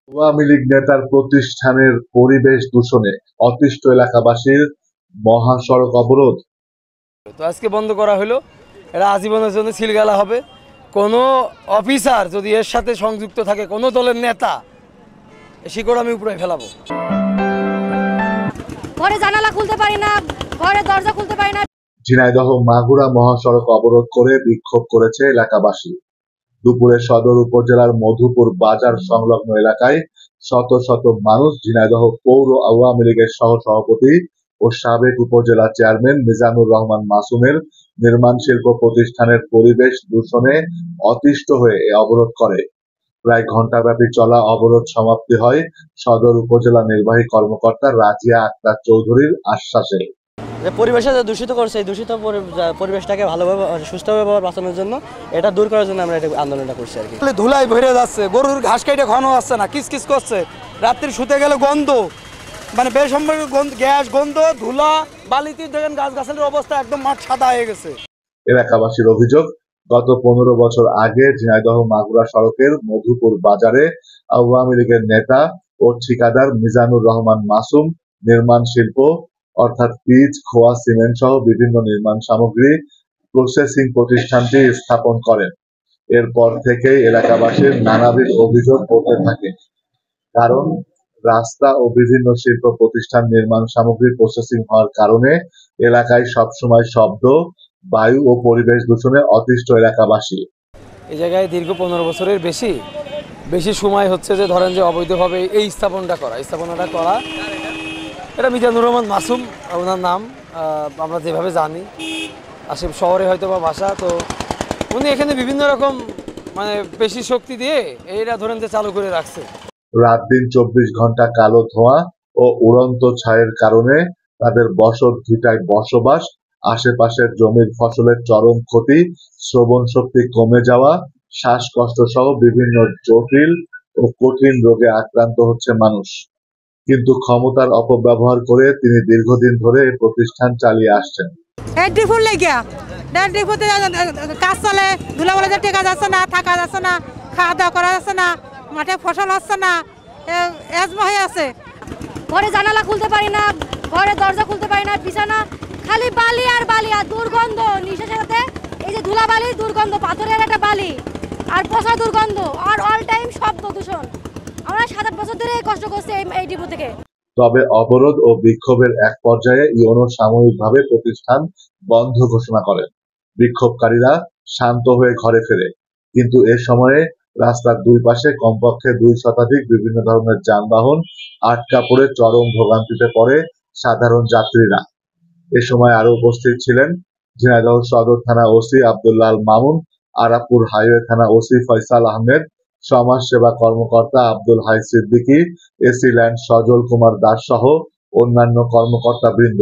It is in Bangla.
আওয়ামী লীগ নেতার প্রতিষ্ঠানের পরিবেশ দূষণে অতিষ্ঠ এলাকাবাসীর মহাসড়ক অবরোধ। তো আজকে বন্ধ করা হলো, এটা আজীবনের জন্য সিলগালা হবে। কোনো অফিসার যদি এর সাথে সংযুক্ত থাকে, কোনো দলের নেতা, শিকড় আমি উপরে ফেলাবো। ঘরে জানালা খুলতে পারি না, ঘরে দরজা খুলতে পারি না। ঝিনাইদহ মাগুরা মহাসড়ক অবরোধ করে বিক্ষোভ করেছে এলাকাবাসী। দুপুরে সদর উপজেলার মধুপুর বাজার সংলগ্ন এলাকায় শত শত মানুষ ঝিনাইদহ পৌর আওয়ামী লীগের সহসভাপতি ও সাবেক উপজেলা চেয়ারম্যান মিজানুর রহমান মাসুমের নির্মাণ শিল্প প্রতিষ্ঠানের পরিবেশ দূষণে অতিষ্ঠ হয়ে এ অবরোধ করে। প্রায় ঘণ্টাব্যাপী চলা অবরোধ সমাপ্তি হয় সদর উপজেলা নির্বাহী কর্মকর্তা রাজিয়া আক্তার চৌধুরীর আশ্বাসে। পরিবেশে দূষিত করছে, এই দূষিত পরিবেশটাকে ভালোভাবে সুস্থভাবে বাঁচানোর জন্য, এটা দূর করার জন্য আমরা এটা আন্দোলনটা করছি আর কি। ধুলাই ভরে যাচ্ছে, গরুর ঘাস কাইটে ঘন আসছে না, কিস করছে, রাত্রি শুতে গেলে গন্ধ, মানে বেসম্পর্ক গ্যাস গন্ধ, ধুলা, বালিতে দেখেন গাছগাছালির অবস্থা একদম মাঠ সাদা হয়ে গেছে। এলাকাবাসীর অভিযোগ, গত 15 বছর আগে ঝিনাইদহ মাগুরা সড়কের মধুপুর বাজারে আওয়ামী লীগের নেতা ও ঠিকাদার মিজানুর রহমান মাসুম নির্মাণ শিল্প অর্থাৎ পিচ, খোয়া, সিমেন্ট সহ বিভিন্ন নির্মাণ সামগ্রী প্রসেসিং প্রতিষ্ঠানটি স্থাপন করেন। এরপর থেকেই এলাকাবাসীর নানাবিধ অভিযোগ করতে থাকে। কারণ রাস্তা ও বিভিন্ন শিল্প প্রতিষ্ঠান নির্মাণ সামগ্রী প্রসেসিং হওয়ার কারণে এলাকায় সবসময় শব্দ, বায়ু ও পরিবেশ দূষণে অতিষ্ঠ এলাকাবাসী। এই জায়গায় দীর্ঘ 15 বছরের বেশি সময় হচ্ছে যে ধরেন যে অবৈধভাবে এই স্থাপনাটা করা। এটা মিজানুর রহমান মাসুম ওনার নাম, আমরা যেভাবে জানি, আশে শহরে হয়তো বা বাসা। তো উনি এখানে বিভিন্ন রকম মানে বেশি শক্তি দিয়ে এইটা ধরেন যে চালু করে রাখছে। রাত দিন 24 ঘন্টা কালো ধোঁয়া ও উড়ন্ত ছায়ের কারণে তাদের বসত ভিটায় বসবাস, আশেপাশের জমির ফসলের চরম ক্ষতি, শ্রবণ শক্তি কমে যাওয়া, শ্বাসকষ্ট সহ বিভিন্ন জটিল ও কঠিন রোগে আক্রান্ত হচ্ছে মানুষ। কিন্তু ক্ষমতার অপব্যবহার করে তিনি দীর্ঘদিন ধরে এই প্রতিষ্ঠান চালিয়ে আসছেন। কাজ চলে, ধুলাবলে টেকা যাচ্ছে না, থাকা যাচ্ছে না, খাওয়া দাওয়া করা যাচ্ছে না, মাঠে ফসল হচ্ছে না, এজমা হয়ে আছে। ঘরে জানালা খুলতে পারি না, ঘরে দরজা খুলতে পারি না, বিছানা খালি বালি আর দুর্গন্ধ, নিঃশ্বাসের সাথে এই যে ধুলা বালি, দুর্গন্ধ, পাথরের একটা বালি আর পচা দুর্গন্ধ আর অল টাইম শব্দ দূষণ। আমরা 7-8 বছর ধরে কষ্ট করছি এই ডিপো থেকে। তবে অবরোধ ও বিক্ষোভের এক পর্যায়ে ইউনো সাময়িকভাবে প্রতিষ্ঠান বন্ধ ঘোষণা করেন। বিক্ষোভকারীরা শান্ত হয়ে ঘরে ফেরে, কিন্তু এ সময়ে রাস্তার দুই পাশে কমপক্ষে 2 শতাধিক বিভিন্ন ধরনের যানবাহন আটকা পড়ে চরম ভোগান্তিতে পড়ে সাধারণ যাত্রীরা। এ সময় আরো উপস্থিত ছিলেন ঝিনাইদহ সদর থানা ওসি আব্দুল্লাহ আল মামুন, আরাপুর হাইওয়ে থানা ওসি ফয়সাল আহমেদ, সমাজ সেবা কর্মকর্তা আব্দুল হাই সিদ্দিকী, এসি ল্যান্ড সজল কুমার দাস সহ অন্যান্য কর্মকর্তা বৃন্দ।